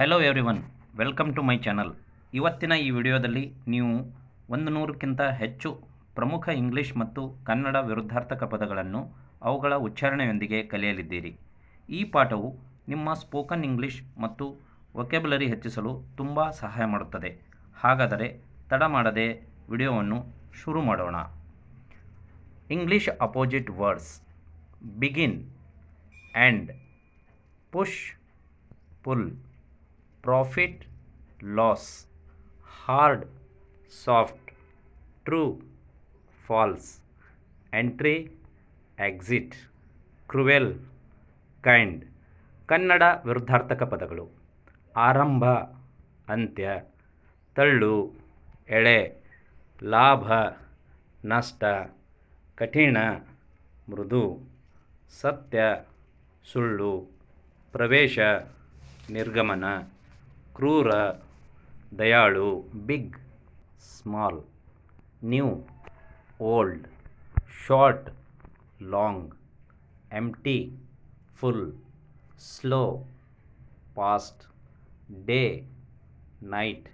Hello everyone, welcome to my channel. ಇವತ್ತಿನ ಈ ವಿಡಿಯೋದಲ್ಲಿ ನೀವು 100ಕ್ಕಿಂತ ಹೆಚ್ಚು ಪ್ರಮುಖ ಇಂಗ್ಲಿಷ್ ಮತ್ತು ಕನ್ನಡ ವಿರುದ್ಧಾರ್ಥಕ ಪದಗಳನ್ನು ಅವುಗಳ ಉಚ್ಚಾರಣೆಯೊಂದಿಗೆ ಕಲಿಯಲಿದ್ದೀರಿ. ಈ ಪಾಠವು ನಿಮ್ಮ ಸ್ಪೋಕನ್ ಇಂಗ್ಲಿಷ್ ಮತ್ತು ವೊಕ್ಯಾಬ್ಯುಲರಿ ಹೆಚ್ಚಿಸಲು ತುಂಬ ಸಹಾಯ ಮಾಡುತ್ತದೆ. ಹಾಗಾದರೆ ತಡ ಮಾಡದೆ ವಿಡಿಯೋವನ್ನು ಶುರು ಮಾಡೋಣ. English opposite words: begin, end, push, pull, profit, loss, hard, soft, true, false, entry, exit, cruel, kind. Kannada ವಿರುದ್ಧಾರ್ಥಕ ಪದಗಳು: ಆರಂಭ, ಅಂತ್ಯ, ತಳ್ಳು, ಎಳೆ, ಲಾಭ, ನಷ್ಟ, ಕಠಿಣ, ಮೃದು, ಸತ್ಯ, ಸುಳ್ಳು, ಪ್ರವೇಶ, ನಿರ್ಗಮನ, ಕ್ರೂರ, ದಯಾಳು, big, small, new, old, short, long, empty, full, slow, fast, day, night,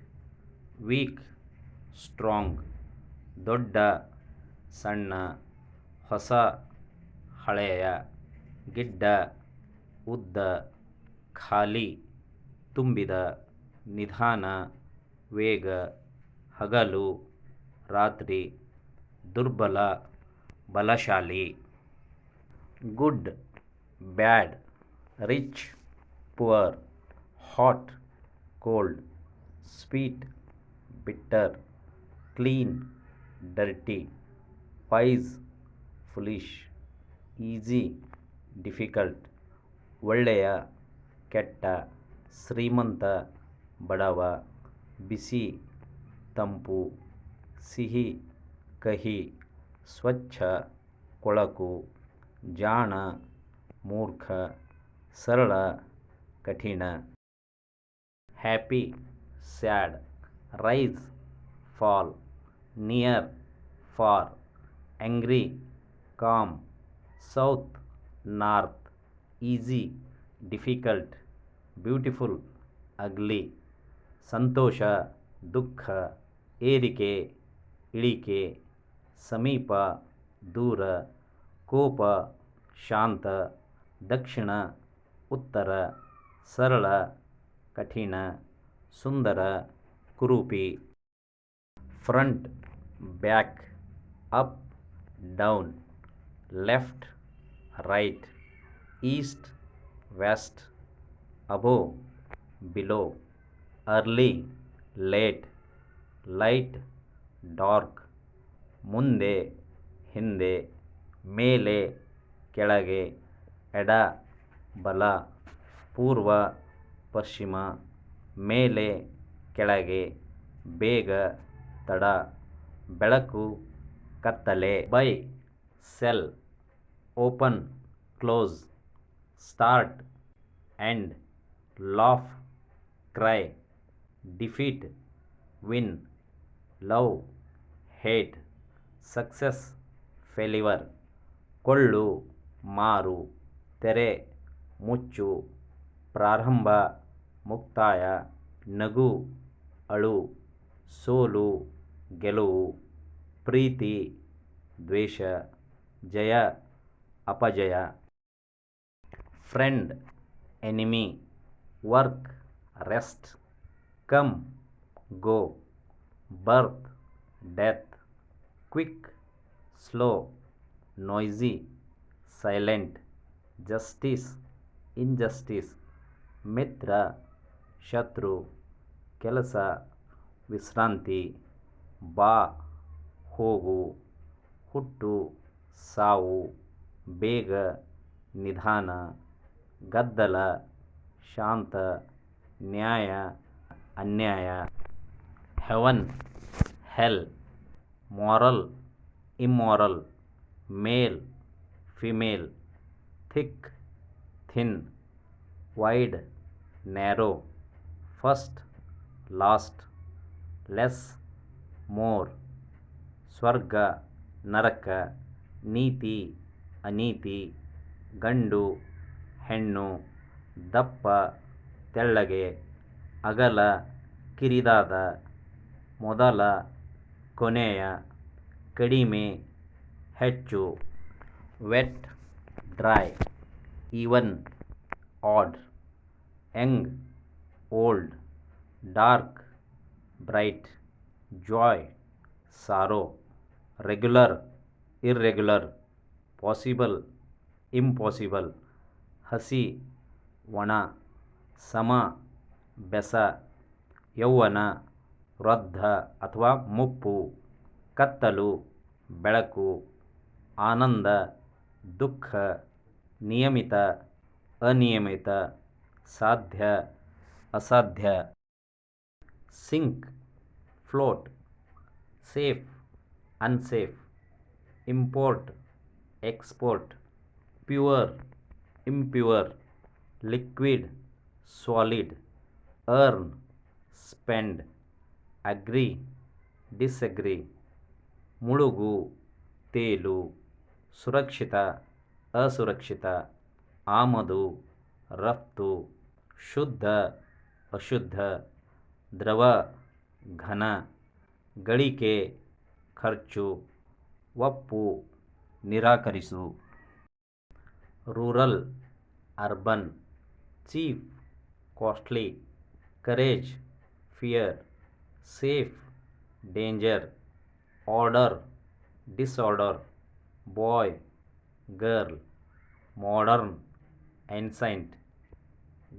weak, strong, ದೊಡ್ಡ, ಸಣ್ಣ, ಹೊಸ, ಹಳೆಯ, ಗಿಡ್ಡ, ಉದ್ದ, ಖಾಲಿ, ತುಂಬಿದ, ನಿಧಾನ, ವೇಗ, ಹಗಲು, ರಾತ್ರಿ, ದುರ್ಬಲ, ಬಲಶಾಲಿ. Good, bad, rich, poor, hot, cold, sweet, bitter, clean, dirty, wise, foolish, easy, difficult, ಒಳ್ಳೆಯ, ಕೆಟ್ಟ, ಶ್ರೀಮಂತ, ಬಡವ, ಬಿಸಿ, ತಂಪು, ಸಿಹಿ, ಕಹಿ, ಸ್ವಚ್ಛ, ಕೊಳಕು, ಜಾಣ, ಮೂರ್ಖ, ಸರಳ, ಕಠಿಣ. Happy, sad, rise, fall, near, far, angry, calm, south, north, easy, difficult, beautiful, ugly. ಸಂತೋಷ, ದುಃಖ, ಏರಿಕೆ, ಇಳಿಕೆ, ಸಮೀಪ, ದೂರ, ಕೋಪ, ಶಾಂತ, ದಕ್ಷಿಣ, ಉತ್ತರ, ಸರಳ, ಕಠಿಣ, ಸುಂದರ, ಕುರೂಪಿ. Front, back, up, down, left, right, east, west, above, below, early, late, light, dark, ಮುಂದೆ, ಹಿಂದೆ, ಮೇಲೆ, ಕೆಳಗೆ, ಎಡ, ಬಲ, ಪೂರ್ವ, ಪಶ್ಚಿಮ, ಮೇಲೆ, ಕೆಳಗೆ, ಬೇಗ, ತಡ, ಬೆಳಕು, ಕತ್ತಲೆ. By, cell, open, close, start, end, laugh, cry, defeat, win, love, hate, success, failure. ಕೊಳ್ಳು, ಮಾರು, ತೆರೆ, ಮುಚ್ಚು, ಪ್ರಾರಂಭ, ಮುಕ್ತಾಯ, ನಗು, ಅಳು, ಸೋಲು, ಗೆಲುವು, ಪ್ರೀತಿ, ದ್ವೇಷ, ಜಯ, ಅಪಜಯ. Friend, enemy, work, rest, come, go, birth, death, quick, slow, noisy, silent, justice, injustice, ಮಿತ್ರ, ಶತ್ರು, ಕೆಲಸ, ವಿಶ್ರಾಂತಿ, ಬಾ, ಹೋಗು, ಹುಟ್ಟು, ಸಾವು, ಬೇಗ, ನಿಧಾನ, ಗದ್ದಲ, ಶಾಂತ, ನ್ಯಾಯ, ಅನ್ಯಾಯ. Heaven, hell, moral, immoral, male, female, thick, thin, wide, narrow, first, last, less, more. ಸ್ವರ್ಗ, ನರಕ, ನೀತಿ, ಅನೀತಿ, ಗಂಡು, ಹೆಣ್ಣು, ದಪ್ಪ, ತೆಳ್ಳಗೆ, ಅಗಲ ಕಿರಿದಾದ, ಮೊದಲ ಕೊನೆಯ, ಕಡಿಮೆ ಹೆಚ್ಚು, wet dry, even odd, young old, dark bright, joy sorrow, regular irregular, possible impossible, ಹಸಿ ಒಣ, ಸಮ ಬೆಸ, ಯೌವನ ವೃದ್ಧ ಅಥವಾ ಮುಪ್ಪು, ಕತ್ತಲು ಬೆಳಕು, ಆನಂದ ದುಃಖ, ನಿಯಮಿತ ಅನಿಯಮಿತ, ಸಾಧ್ಯ ಅಸಾಧ್ಯ, sink float, safe unsafe, import export, pure impure, liquid solid, earn spend, agree disagree, ಮುಳುಗು ತೇಲು, ಸುರಕ್ಷಿತ ಅಸುರಕ್ಷಿತ, ಆಮದು ರಫ್ತು, ಶುದ್ಧ ಅಶುದ್ಧ, ದ್ರವ ಘನ, ಗಳಿಕೆ ಖರ್ಚು, ಒಪ್ಪು ನಿರಾಕರಿಸು, rural urban, cheap costly, courage fear, safe danger, order disorder, boy girl, modern ancient,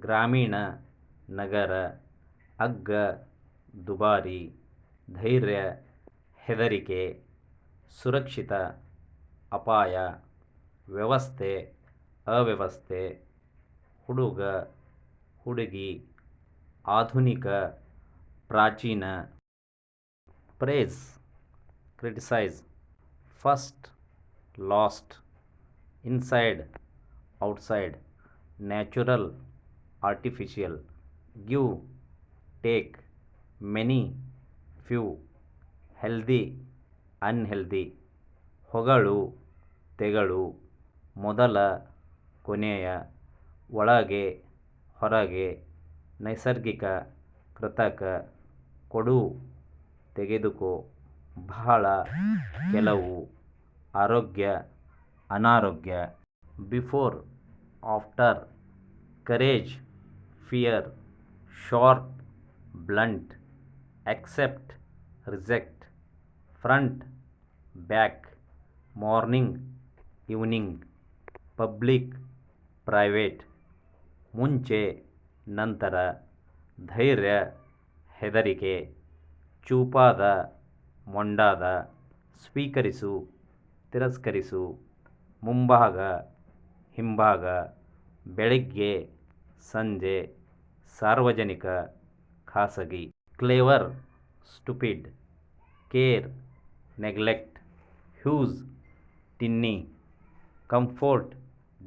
ಗ್ರಾಮೀಣ ನಗರ, ಅಗ್ಗ ದುಬಾರಿ, ಧೈರ್ಯ ಹೆದರಿಕೆ, ಸುರಕ್ಷಿತ ಅಪಾಯ, ವ್ಯವಸ್ಥೆ ಅವ್ಯವಸ್ಥೆ, ಹುಡುಗ ಹುಡುಗಿ, ಆಧುನಿಕ ಪ್ರಾಚೀನ, praise criticise, first last, inside outside, natural artificial, give take, many few, healthy unhealthy, ಹೊಗಳು ತೆಗಳು, ಮೊದಲ ಕೊನೆಯ, ಒಳಗೆ ಹೊರಗೆ, ನೈಸರ್ಗಿಕ ಕೃತಕ, ಕೊಡು ತೆಗೆದುಕೋ, ಬಹಳ ಕೆಲವು, ಆರೋಗ್ಯ ಅನಾರೋಗ್ಯ, before after, courage fear, sharp blunt, accept reject, front back, morning evening, public private, ಮುಂಚೆ ನಂತರ, ಧೈರ್ಯ ಹೆದರಿಕೆ, ಚೂಪಾದ ಮೊಂಡಾದ, ಸ್ವೀಕರಿಸು ತಿರಸ್ಕರಿಸು, ಮುಂಭಾಗ ಹಿಂಭಾಗ, ಬೆಳಿಗ್ಗೆ ಸಂಜೆ, ಸಾರ್ವಜನಿಕ ಖಾಸಗಿ, clever stupid, care neglect, huge tiny, comfort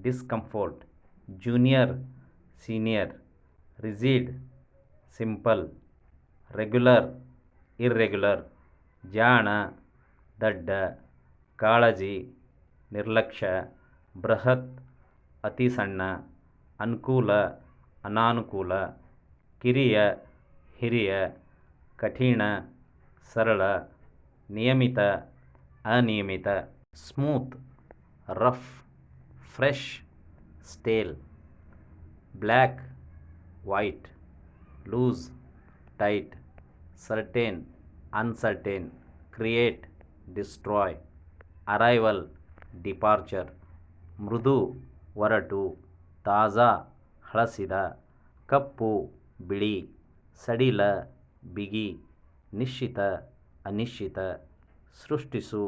discomfort, junior senior, rigid simple, regular irregular, ಜಾಣ ದಡ್ಡ, ಕಾಳಜಿ ನಿರ್ಲಕ್ಷ್ಯ, ಬೃಹತ್ ಅತಿ ಸಣ್ಣ, ಅನುಕೂಲ ಅನಾನುಕೂಲ, ಕಿರಿಯ ಹಿರಿಯ, ಕಠಿಣ ಸರಳ, ನಿಯಮಿತ ಅನಿಯಮಿತ, smooth rough, fresh stale, black white, loose tight, certain uncertain, create destroy, arrival departure, ಮೃದು ಒರಟು, ತಾಜಾ ಹಳಸಿದ, ಕಪ್ಪು ಬಿಳಿ, ಸಡಿಲ ಬಿಗಿ, ನಿಶ್ಚಿತ ಅನಿಶ್ಚಿತ, ಸೃಷ್ಟಿಸು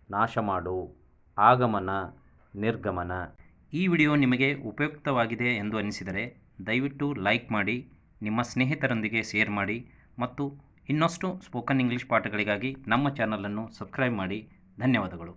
ನಾಶ ಮಾಡು, ಆಗಮನ ನಿರ್ಗಮನ. ಈ ವಿಡಿಯೋ ನಿಮಗೆ ಉಪಯುಕ್ತವಾಗಿದೆ ಎಂದು ಅನಿಸಿದರೆ ದಯವಿಟ್ಟು ಲೈಕ್ ಮಾಡಿ, ನಿಮ್ಮ ಸ್ನೇಹಿತರೊಂದಿಗೆ ಶೇರ್ ಮಾಡಿ ಮತ್ತು ಇನ್ನಷ್ಟು ಸ್ಪೋಕನ್ ಇಂಗ್ಲೀಷ್ ಪಾಠಗಳಿಗಾಗಿ ನಮ್ಮ ಚಾನಲನ್ನು ಸಬ್ಸ್ಕ್ರೈಬ್ ಮಾಡಿ. ಧನ್ಯವಾದಗಳು.